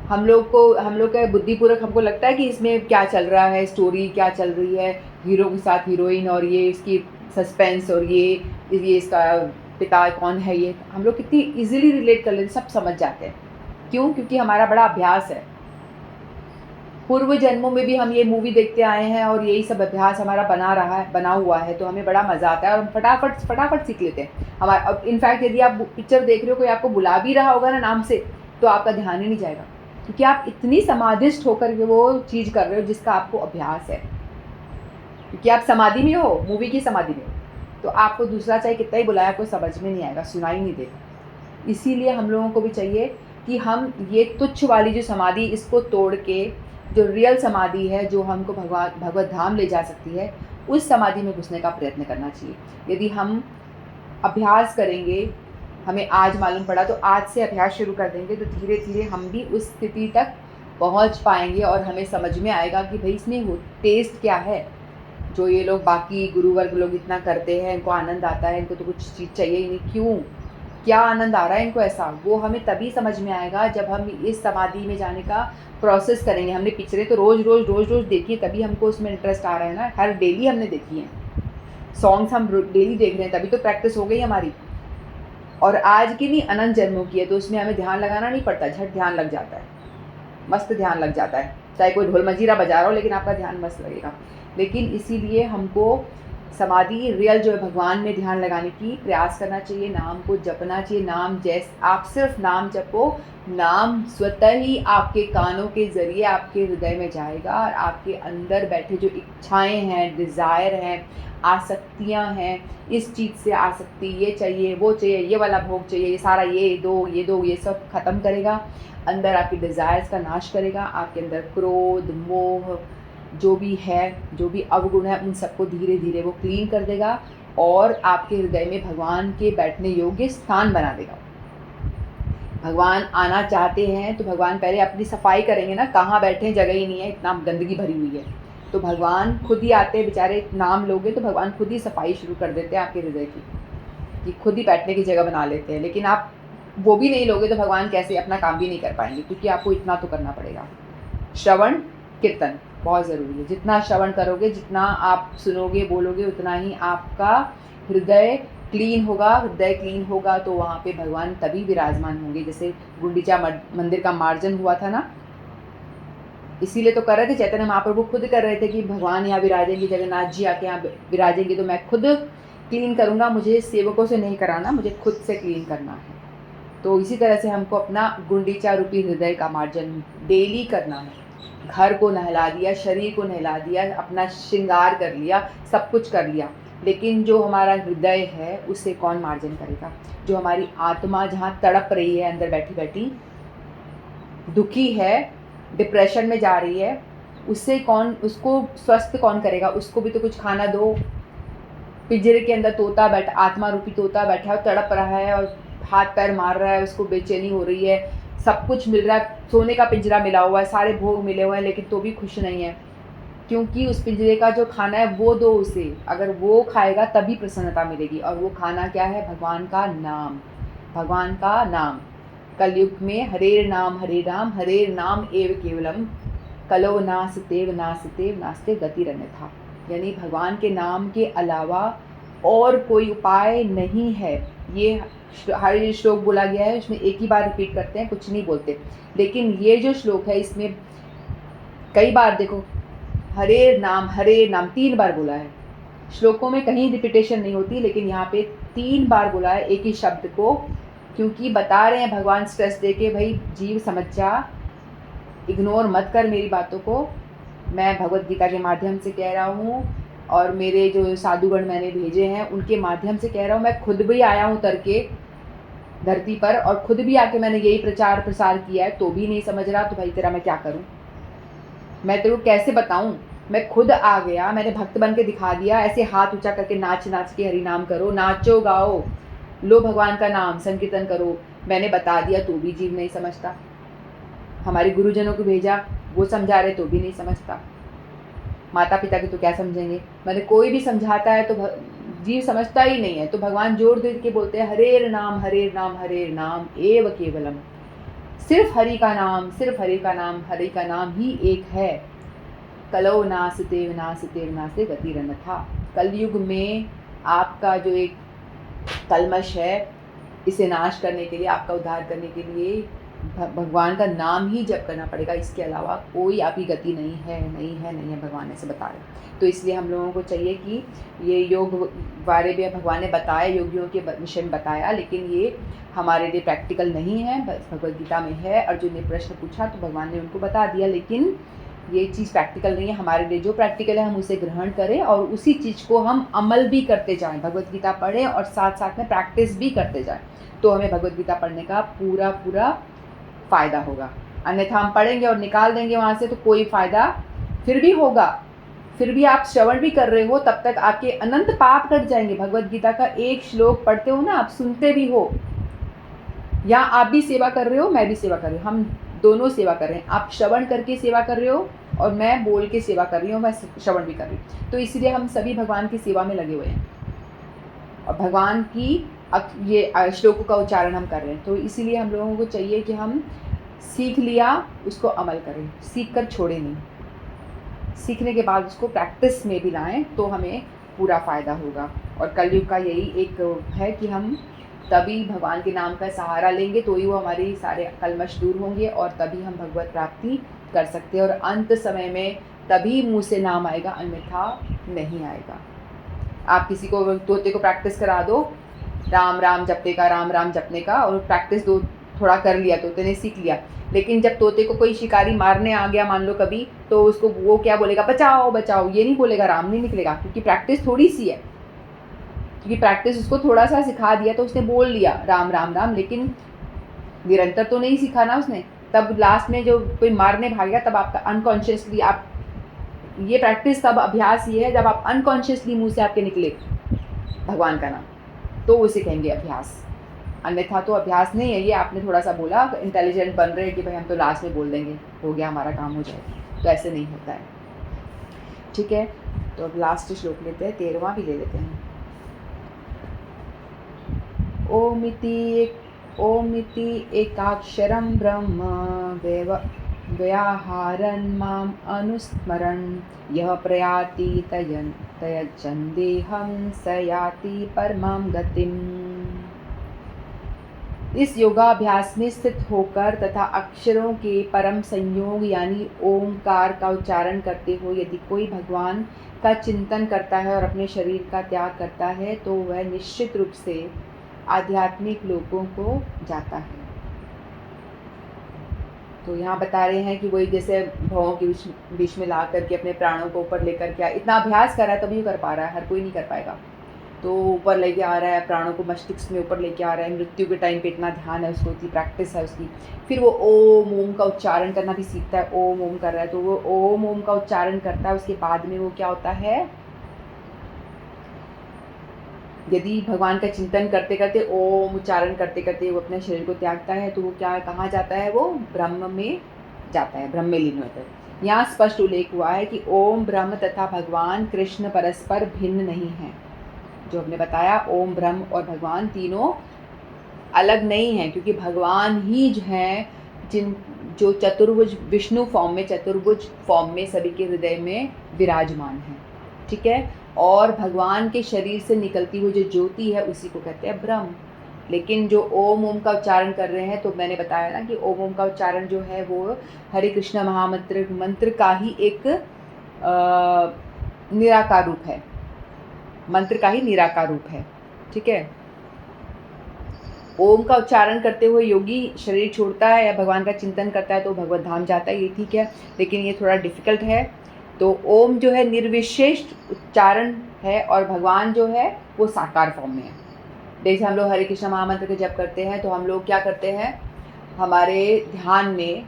हम लोग का बुद्धिपूर्वक हमको लगता है कि इसमें क्या चल रहा है, स्टोरी क्या चल रही है, हीरो के साथ हीरोइन, और ये इसकी सस्पेंस, और ये इसका पिता कौन है, ये हम लोग कितनी इजीली रिलेट कर लेते, सब समझ जाते हैं। क्यों? क्योंकि हमारा बड़ा अभ्यास है, पूर्व जन्मों में भी हम ये मूवी देखते आए हैं और यही सब अभ्यास हमारा बना हुआ है, तो हमें बड़ा मज़ा आता है और हम फटाफट सीख लेते हैं। हमारा इनफैक्ट यदि आप पिक्चर देख रहे हो, कोई आपको बुला भी रहा होगा ना नाम से, तो आपका ध्यान ही नहीं जाएगा, क्योंकि आप इतनी समाधिष्ट होकर के वो चीज़ कर रहे हो जिसका आपको अभ्यास है। क्योंकि आप समाधि में हो, मूवी की समाधि में हो, तो आपको दूसरा चाहे कितना ही बुलाया आपको समझ में नहीं आएगा, सुनाई नहीं देगा। इसीलिए हम लोगों को भी चाहिए कि हम ये तुच्छ वाली जो समाधि इसको तोड़ के जो रियल समाधि है, जो हमको भगवत धाम ले जा सकती है, उस समाधि में घुसने का प्रयत्न करना चाहिए। यदि हम अभ्यास करेंगे, हमें आज मालूम पड़ा तो आज से अभ्यास शुरू कर देंगे, तो धीरे धीरे हम भी उस स्थिति तक पहुंच पाएंगे और हमें समझ में आएगा कि भाई इसमें वो टेस्ट क्या है। जो ये लोग बाकी गुरुवर्ग लोग इतना करते हैं, इनको आनंद आता है, इनको तो कुछ चीज़ चाहिए ही नहीं, क्यों, क्या आनंद आ रहा है इनको ऐसा, वो हमें तभी समझ में आएगा जब हम इस समाधि में जाने का प्रोसेस करेंगे। हमने पिछले तो रोज़ रोज़ देखी है, तभी हमको उसमें इंटरेस्ट आ रहा है ना। हर डेली हमने देखी है सॉन्ग्स, हम डेली देख रहे हैं, तभी तो प्रैक्टिस हो गई हमारी। और आज की नहीं, अनंत जन्मों की है, तो उसमें हमें ध्यान लगाना नहीं पड़ता, झट ध्यान लग जाता है, मस्त ध्यान लग जाता है। चाहे कोई ढोल मंजीरा बजा रहा हो, लेकिन आपका ध्यान मस्त लगेगा। लेकिन इसीलिए हमको समाधि रियल जो है भगवान में ध्यान लगाने की प्रयास करना चाहिए, नाम को जपना चाहिए। नाम जैसे आप सिर्फ नाम जपो, नाम स्वतः ही आपके कानों के ज़रिए आपके हृदय में जाएगा और आपके अंदर बैठे जो इच्छाएं हैं, डिज़ायर हैं, आसक्तियां हैं, इस चीज़ से आसक्ति, ये चाहिए, वो चाहिए, ये वाला भोग चाहिए, ये सारा ये दो, ये सब ख़त्म करेगा। अंदर आपकी डिज़ायर्स का नाश करेगा। आपके अंदर क्रोध, मोह, जो भी है, जो भी अवगुण है, उन सबको धीरे धीरे वो क्लीन कर देगा और आपके हृदय में भगवान के बैठने योग्य स्थान बना देगा। भगवान आना चाहते हैं तो भगवान पहले अपनी सफाई करेंगे ना, कहाँ बैठे हैं, जगह ही नहीं है, इतना गंदगी भरी हुई है, तो भगवान खुद ही आते हैं बेचारे। नाम लोगे तो भगवान खुद ही सफाई शुरू कर देते हैं आपके हृदय की, कि खुद ही बैठने की जगह बना लेते हैं। लेकिन आप वो भी नहीं लोगे तो भगवान कैसे अपना काम भी नहीं कर पाएंगे, क्योंकि आपको इतना तो करना पड़ेगा। श्रवण कीर्तन बहुत ज़रूरी है। जितना श्रवण करोगे, जितना आप सुनोगे, बोलोगे, उतना ही आपका हृदय क्लीन होगा। हृदय क्लीन होगा तो वहाँ पे भगवान तभी विराजमान होंगे। जैसे गुंडीचा मंदिर का मार्जन हुआ था ना, इसीलिए तो कर रहे थे, चैतन्य महाप्रभु खुद कर रहे थे कि भगवान यहाँ विराजेंगे, जगन्नाथ जी आके यहाँ विराजेंगे, तो मैं खुद क्लीन करूँगा, मुझे सेवकों से नहीं कराना, मुझे खुद से क्लीन करना है। तो इसी तरह से हमको अपना गुंडीचा रूपी हृदय का मार्जन डेली करना है। घर को नहला दिया, शरीर को नहला दिया, अपना श्रृंगार कर लिया, सब कुछ कर लिया, लेकिन जो हमारा हृदय है उसे कौन मार्जन करेगा। जो हमारी आत्मा जहाँ तड़प रही है, अंदर बैठी बैठी दुखी है, डिप्रेशन में जा रही है, उससे कौन, उसको स्वस्थ कौन करेगा। उसको भी तो कुछ खाना दो। पिंजरे के अंदर तोता बैठा, आत्मा रूपी तोता बैठा है, तड़प रहा है और हाथ पैर मार रहा है, उसको बेचैनी हो रही है, सब कुछ मिल रहा है, सोने का पिंजरा मिला हुआ है, सारे भोग मिले हुए हैं, लेकिन तो भी खुश नहीं है, क्योंकि उस पिंजरे का जो खाना है वो दो उसे। अगर वो खाएगा तभी प्रसन्नता मिलेगी, और वो खाना क्या है, भगवान का नाम। भगवान का नाम। कलयुग में हरेर नाम हरेर नाम एव केवलम, कलो नास्तेव नास्तेव नास्ते गतिरन्यथा। यानी भगवान के नाम के अलावा और कोई उपाय नहीं है। ये हर श्लोक बोला गया है, इसमें एक ही बार रिपीट करते हैं, कुछ नहीं बोलते। लेकिन ये जो श्लोक है इसमें कई बार देखो, हरे नाम 3 बार बोला है। श्लोकों में कहीं रिपीटेशन नहीं होती, लेकिन यहाँ पे 3 बार बोला है एक ही शब्द को, क्योंकि बता रहे हैं भगवान स्ट्रेस दे के, भाई जीव समझ जा, इग्नोर मत कर मेरी बातों को। मैं भगवत गीता के माध्यम से कह रहा हूँ, और मेरे जो साधुगण मैंने भेजे हैं उनके माध्यम से कह रहा हूँ। मैं खुद भी आया हूँ तर के धरती पर, और खुद भी आके मैंने यही प्रचार प्रसार किया है, तो भी नहीं समझ रहा, तो भाई तेरा मैं क्या करूँ, मैं तेरे को कैसे बताऊँ। मैं खुद आ गया, मैंने भक्त बन के दिखा दिया, ऐसे हाथ ऊंचा करके नाच नाच के हरि नाम करो, नाचो गाओ, लो भगवान का नाम संकीर्तन करो। मैंने बता दिया तो भी जीव नहीं समझता। हमारे गुरुजनों को भेजा, वो समझा रहे तो भी नहीं समझता। माता पिता के तो क्या समझेंगे। मैंने कोई भी समझाता है तो जीव समझता ही नहीं है। तो भगवान जोर दे के बोलते हैं, हरेर नाम हरेर नाम हरेर नाम एव केवलम। सिर्फ हरि का नाम, सिर्फ हरि का नाम, हरि का नाम ही एक है। कलो नास्ते नास्ते नास्ते गतिरन्यथा। कलयुग में आपका जो एक कलमश है, इसे नाश करने के लिए, आपका उद्धार करने के लिए भगवान का नाम ही जप करना पड़ेगा, इसके अलावा कोई आपकी गति नहीं है, नहीं है, नहीं है, भगवान ऐसे बता रहे। तो इसलिए हम लोगों को चाहिए कि ये योग बारे में भगवान ने बताया, योगियों के विषय में बताया, लेकिन ये हमारे लिए प्रैक्टिकल नहीं है, बस भगवद गीता में है। अर्जुन ने प्रश्न पूछा तो भगवान ने उनको बता दिया, लेकिन ये चीज़ प्रैक्टिकल नहीं है हमारे लिए। जो प्रैक्टिकल है हम उसे ग्रहण करें और उसी चीज़ को हम अमल भी करते जाएं, भगवद गीता पढ़ें और साथ साथ में प्रैक्टिस भी करते जाएं, तो हमें भगवद गीता पढ़ने का पूरा पूरा फ़ायदा होगा। अन्यथा हम पढ़ेंगे और निकाल देंगे वहाँ से तो कोई फ़ायदा फिर भी होगा। फिर भी आप श्रवण भी कर रहे हो, तब तक आपके अनंत पाप कट जाएंगे। भगवद गीता का एक श्लोक पढ़ते हो ना, आप सुनते भी हो, या आप भी सेवा कर रहे हो, मैं भी सेवा कर रही हूँ, हम दोनों सेवा कर रहे हैं। आप श्रवण करके सेवा कर रहे हो और मैं बोल के सेवा कर रही हूँ, मैं श्रवण भी कर रही हूँ। तो इसलिए हम सभी भगवान की सेवा में लगे हुए हैं और भगवान की ये श्लोकों का उच्चारण हम कर रहे हैं। तो इसीलिए हम लोगों को चाहिए कि हम सीख लिया उसको अमल करें, सीख कर छोड़े नहीं, सीखने के बाद उसको प्रैक्टिस में भी लाएं तो हमें पूरा फ़ायदा होगा। और कलयुग का यही एक है कि हम तभी भगवान के नाम का सहारा लेंगे तो ही वो हमारे सारे कलमश दूर होंगे और तभी हम भगवत प्राप्ति कर सकते हैं। और अंत समय में तभी मुँह से नाम आएगा, अन्यथा नहीं आएगा। आप किसी को तोते को प्रैक्टिस करा दो राम राम जपने का, राम राम जपने का, और प्रैक्टिस दो थोड़ा कर लिया, तोते ने सीख लिया, लेकिन जब तोते को कोई शिकारी मारने आ गया मान लो कभी, तो उसको वो क्या बोलेगा, बचाओ बचाओ, ये नहीं बोलेगा, राम नहीं निकलेगा, क्योंकि प्रैक्टिस थोड़ी सी है, क्योंकि प्रैक्टिस उसको थोड़ा सा सिखा दिया तो उसने बोल लिया राम राम राम, लेकिन निरंतर तो नहीं सीखा ना उसने। तब लास्ट में जो कोई मारने भाग गया तब आपका अनकॉन्शियसली आप ये प्रैक्टिस, तब अभ्यास ये है जब आप अनकॉन्शियसली मुंह से आपके निकले भगवान का नाम, तो उसे कहेंगे अभ्यास। अन्यथा तो अभ्यास नहीं है, ये आपने थोड़ा सा बोला, इंटेलिजेंट बन रहे हैं कि भाई हम तो लास्ट में बोल देंगे, हो गया हमारा काम, हो जाएगा, तो ऐसे नहीं होता है। ठीक है, तो अब लास्ट श्लोक लेते हैं, 13वां भी ले लेते हैं। ओमिति एकाक्षरं ब्रह्म व्याहरन् माम् अनुस्मरन् यः प्रयाति तयच्छन्देहं स याति परमां गतिम्। इस योगाभ्यास में स्थित होकर तथा अक्षरों के परम संयोग यानी ओमकार का उच्चारण करते हुए यदि कोई भगवान का चिंतन करता है और अपने शरीर का त्याग करता है तो वह निश्चित रूप से आध्यात्मिक लोगों को जाता है। तो यहाँ बता रहे हैं कि वही जैसे भवों के बीच में ला करके अपने प्राणों को ऊपर लेकर के इतना अभ्यास कर रहा है तभी कर पा रहा है, हर कोई नहीं कर पाएगा। तो ऊपर लेके आ रहा है, प्राणों को मस्तिष्क में ऊपर लेके आ रहा है, मृत्यु के टाइम पे इतना ध्यान है उसको, इतनी प्रैक्टिस है उसकी। फिर वो ओम का उच्चारण करना भी सीखता है, ओम कर रहा है तो वो ओम का उच्चारण करता है। उसके बाद में वो क्या होता है, यदि भगवान का चिंतन करते करते ओम उच्चारण करते करते वो अपने शरीर को त्यागता है तो वो क्या कहाँ जाता है, वो ब्रह्म में जाता है, ब्रह्म में लीन होता है। यहाँ स्पष्ट उल्लेख हुआ है कि ओम ब्रह्म तथा भगवान कृष्ण परस्पर भिन्न नहीं हैं। जो हमने बताया ओम ब्रह्म और भगवान तीनों अलग नहीं हैं, क्योंकि भगवान ही जो हैं जो चतुर्भुज विष्णु फॉर्म में, चतुर्भुज फॉर्म में सभी के हृदय में विराजमान हैं। ठीक है, और भगवान के शरीर से निकलती हुई जो ज्योति है उसी को कहते हैं ब्रह्म। लेकिन जो ओम का उच्चारण कर रहे हैं, तो मैंने बताया ना कि ओम का उच्चारण जो है वो हरे कृष्ण मंत्र का ही एक निराकार रूप है, मंत्र का ही निराकार रूप है। ठीक है, ओम का उच्चारण करते हुए योगी शरीर छोड़ता है या भगवान का चिंतन करता है तो भगवत धाम जाता है, ये ठीक है, लेकिन ये थोड़ा डिफ़िकल्ट है। तो ओम जो है निर्विशेष उच्चारण है और भगवान जो है वो साकार फॉर्म में है। जैसे हम लोग हरे कृष्ण महामंत्र का जप करते हैं तो हम लोग क्या करते हैं, हमारे ध्यान में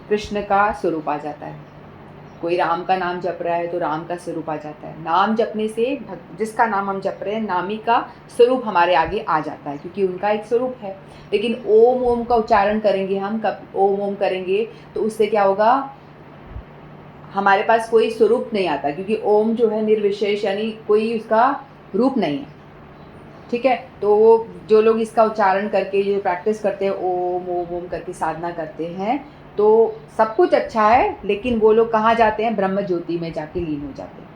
कृष्ण का स्वरूप आ जाता है। कोई राम का नाम जप रहा है तो राम का स्वरूप आ जाता है। नाम जपने से जिसका नाम हम जप रहे हैं नामी का स्वरूप हमारे आगे आ जाता है, क्योंकि उनका एक स्वरूप है। लेकिन ओम का उच्चारण करेंगे हम, कब ओम करेंगे तो उससे क्या होगा, हमारे पास कोई स्वरूप नहीं आता, क्योंकि ओम जो है निर्विशेष यानी कोई उसका रूप नहीं है। ठीक है, तो वो जो लोग इसका उच्चारण करके जो प्रैक्टिस करते हैं ओम करके साधना करते हैं तो सब कुछ अच्छा है, लेकिन वो लोग कहाँ जाते हैं, ब्रह्म ज्योति में जाके लीन हो जाते हैं।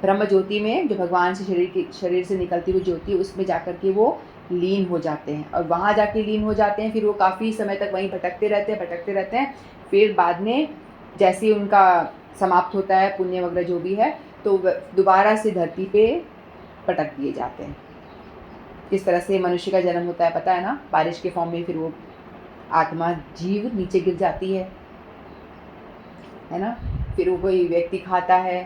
ब्रह्म ज्योति में जो भगवान से शरीर से निकलती हुई ज्योति, उसमें जाकर के वो लीन हो जाते हैं, और वहाँ जाके लीन हो जाते हैं, फिर वो काफ़ी समय तक वहीं भटकते रहते हैं। फिर बाद में जैसे ही उनका समाप्त होता है पुण्य वगैरह जो भी है, तो दोबारा से धरती पे पटक दिए जाते हैं। किस तरह से मनुष्य का जन्म होता है पता है ना, बारिश के फॉर्म में फिर वो आत्मा जीव नीचे गिर जाती है ना। फिर वो कोई व्यक्ति खाता है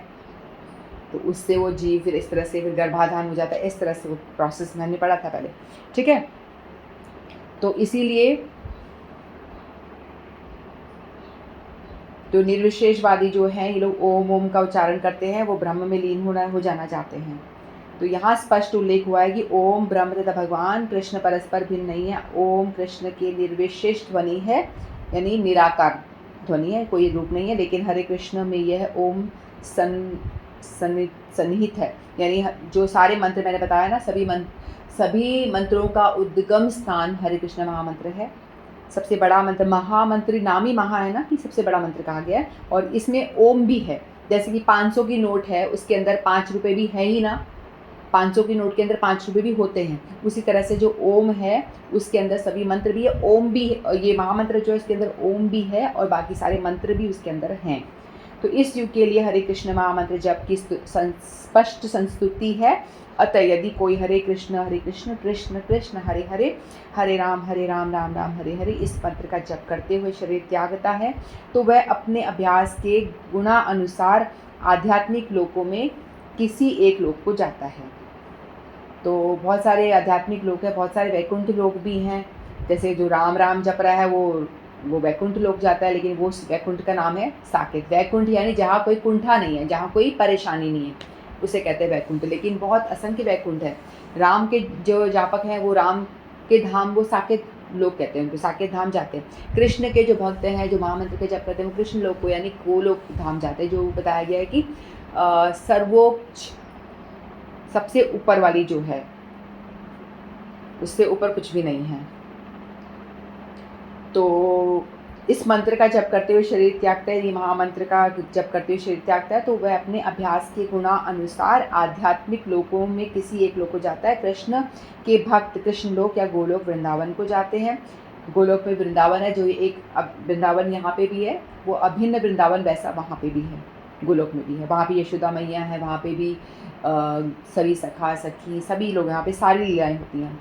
तो उससे वो जीव फिर इस तरह से फिर गर्भाधान हो जाता है। इस तरह से वो प्रोसेस मैंने पढ़ा था पहले, ठीक है। तो इसीलिए जो निर्विशेषवादी जो हैं, ये लोग ओम ओम का उच्चारण करते हैं, वो ब्रह्म में लीन हो जाना चाहते हैं। तो यहाँ स्पष्ट उल्लेख हुआ है कि ओम ब्रह्म तथा भगवान कृष्ण परस्पर भिन्न नहीं है। ओम कृष्ण की निर्विशेष ध्वनि है, यानी निराकार ध्वनि है, कोई रूप नहीं है। लेकिन हरे कृष्ण में यह ओम सन्निहित है, यानी जो सारे मंत्र मैंने बताया ना, सभी मंत्रों का उद्गम स्थान हरे कृष्ण महामंत्र है। सबसे बड़ा मंत्र, महामंत्र नाम ही महा है ना, कि सबसे बड़ा मंत्र कहा गया है, और इसमें ओम भी है। जैसे कि 500 की नोट है, उसके अंदर 5 रुपये भी है ही ना, 500 की नोट के अंदर 5 रुपये भी होते हैं। उसी तरह से जो ओम है उसके अंदर सभी मंत्र भी है, ओम भी है, ये महामंत्र जो है इसके अंदर ओम भी है, और बाकी सारे मंत्र भी उसके अंदर हैं। तो इस युग के लिए हरे कृष्ण महामंत्र जप की स्पष्ट संस्तुति है। अतः यदि कोई हरे कृष्ण कृष्ण कृष्ण हरे हरे, हरे राम राम राम हरे हरे इस मंत्र का जप करते हुए शरीर त्यागता है, तो वह अपने अभ्यास के गुणा अनुसार आध्यात्मिक लोकों में किसी एक लोक को जाता है। तो बहुत सारे आध्यात्मिक लोक हैं, बहुत सारे वैकुंठ लोक भी हैं। जैसे जो राम राम जप रहा है वो वैकुंठ लोक जाता है, लेकिन वो वैकुंठ का नाम है साकेत। वैकुंठ यानी जहाँ कोई कुंठा नहीं है, जहाँ कोई परेशानी नहीं है, उसे कहते हैं वैकुंठ। लेकिन बहुत असंख्य वैकुंठ है। राम के जो जापक हैं वो राम के धाम वो साकेत लोग कहते हैं, उनको साकेत धाम जाते हैं। कृष्ण के जो भक्त हैं, जो महामंत्र के जप करते हैं, वो कृष्ण लोक को यानी गोलोक धाम जाते हैं, जो बताया गया है कि सर्वोच्च सबसे ऊपर वाली जो है, उससे ऊपर कुछ भी नहीं है। तो इस मंत्र का जप करते हुए शरीर त्यागता है, ये महामंत्र का जप करते हुए शरीर त्यागता है, तो वह अपने अभ्यास के गुणा अनुसार आध्यात्मिक लोकों में किसी एक लोक को जाता है। कृष्ण के भक्त कृष्ण लोक या गोलोक वृंदावन को जाते हैं। गोलोक में वृंदावन है, जो एक वृंदावन यहाँ पे भी है, वो अभिन्न वृंदावन वैसा वहाँ पे भी है, गोलोक में भी है। वहाँ भी यशोदा मैया है, वहाँ पे भी सभी सखा सखी सभी लोग, यहाँ पे सारी लीलाएँ होती हैं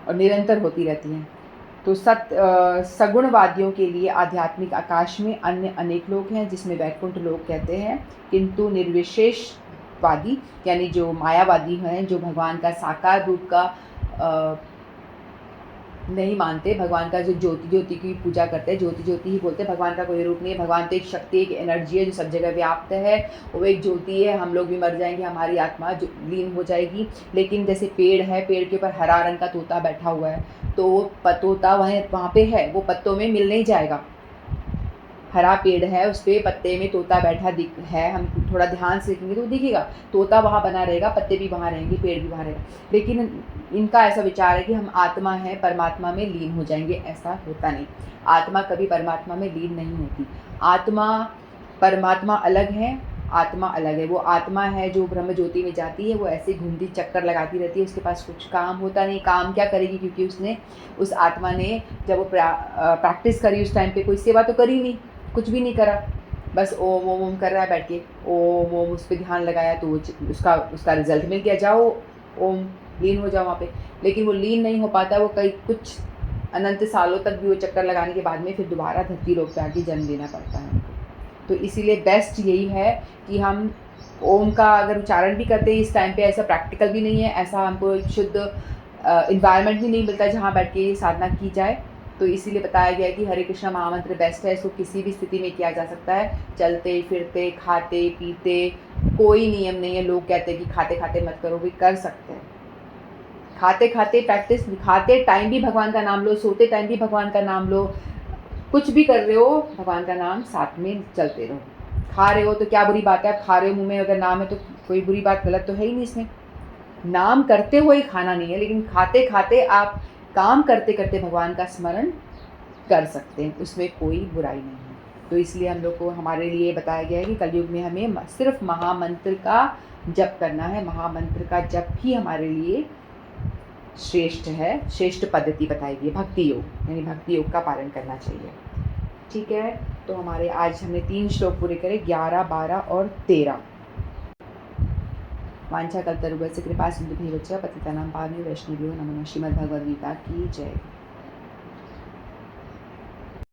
और निरंतर होती रहती हैं। तो सगुणवादियों के लिए आध्यात्मिक आकाश में अन्य अनेक लोग हैं, जिसमें वैकुंठ लोग कहते हैं। किंतु निर्विशेषवादी यानी जो मायावादी हैं, जो भगवान का साकार रूप का नहीं मानते, भगवान का जो ज्योति की पूजा करते हैं, ज्योति ही बोलते हैं, भगवान का कोई रूप नहीं है। भगवान तो एक शक्ति, एक एनर्जी है जो सब जगह व्याप्त है, वो एक ज्योति है। हम लोग भी मर जाएंगे, हमारी आत्मा लीन हो जाएगी। लेकिन जैसे पेड़ है, पेड़ के ऊपर हरा रंग का तोता बैठा हुआ है, तो वो तोता वहाँ पे है, वो पत्तों में मिल नहीं जाएगा। हरा पेड़ है, उस पे पत्ते में तोता बैठा है, हम थोड़ा ध्यान से देखेंगे तो दिखेगा, तोता वहाँ बना रहेगा, पत्ते भी वहाँ रहेंगे, पेड़ भी वहाँ रहेगा। लेकिन इनका ऐसा विचार है कि हम आत्मा है, परमात्मा में लीन हो जाएंगे। ऐसा होता नहीं, आत्मा कभी परमात्मा में लीन नहीं होती। आत्मा परमात्मा अलग है, आत्मा अलग है। वो आत्मा है जो ब्रह्म ज्योति में जाती है, वो ऐसे घूमती चक्कर लगाती रहती है, उसके पास कुछ काम होता नहीं। काम क्या करेगी, क्योंकि उस आत्मा ने जब वो प्रैक्टिस करी उस टाइम पे कोई सेवा तो करी नहीं, कुछ भी नहीं करा, बस ओम ओम ओम कर रहा है बैठ के, ओम ओम उस पर ध्यान लगाया, तो उसका रिजल्ट मिल गया, जाओ ओम लीन हो जाओ वहाँ पे। लेकिन वो लीन नहीं हो पाता, वो कुछ अनंत सालों तक भी वो चक्कर लगाने के बाद में फिर दोबारा धरती लोक पे आके जन्म लेना पड़ता है उनको। तो इसीलिए बेस्ट यही है कि हम ओम का अगर उच्चारण भी करते हैं इस टाइम पे, ऐसा प्रैक्टिकल भी नहीं है, ऐसा हमको शुद्ध इन्वायरमेंट भी नहीं मिलता जहाँ बैठ के साधना की जाए। तो इसीलिए बताया गया है कि हरे कृष्ण महामंत्र बेस्ट है, इसको किसी भी स्थिति में किया जा सकता है, चलते फिरते, खाते पीते, कोई नियम नहीं है। लोग कहते हैं कि खाते खाते मत करो, भी कर सकते हैं। खाते खाते प्रैक्टिस, खाते टाइम भी भगवान का नाम लो, सोते टाइम भी भगवान का नाम लो, कुछ भी कर रहे हो भगवान का नाम साथ में चलते रहो। खा रहे हो तो क्या बुरी बात है, आप खा रहे हो, मुँह में अगर नाम है तो कोई बुरी बात, गलत तो है ही नहीं इसमें। नाम करते हुए खाना नहीं है, लेकिन खाते खाते आप काम करते करते भगवान का स्मरण कर सकते हैं, उसमें कोई बुराई नहीं है। तो इसलिए हम लोग को, हमारे लिए बताया गया है कि कलयुग में हमें सिर्फ महामंत्र का जप करना है। महामंत्र का जप ही हमारे लिए श्रेष्ठ है, श्रेष्ठ पद्धति बताई गई है भक्ति योग, यानी भक्ति योग का पालन करना चाहिए। ठीक है, तो हमारे आज हमने 3 श्लोक पूरे करे, 11, 12 और 13। वांछा कल्पतरुभ्यश्च कृपा सिंधुभ्यैव च पतितानां पावनेभ्यो वैष्णवेभ्यो नमो नमः। श्रीमद् भगवद गीता की जय।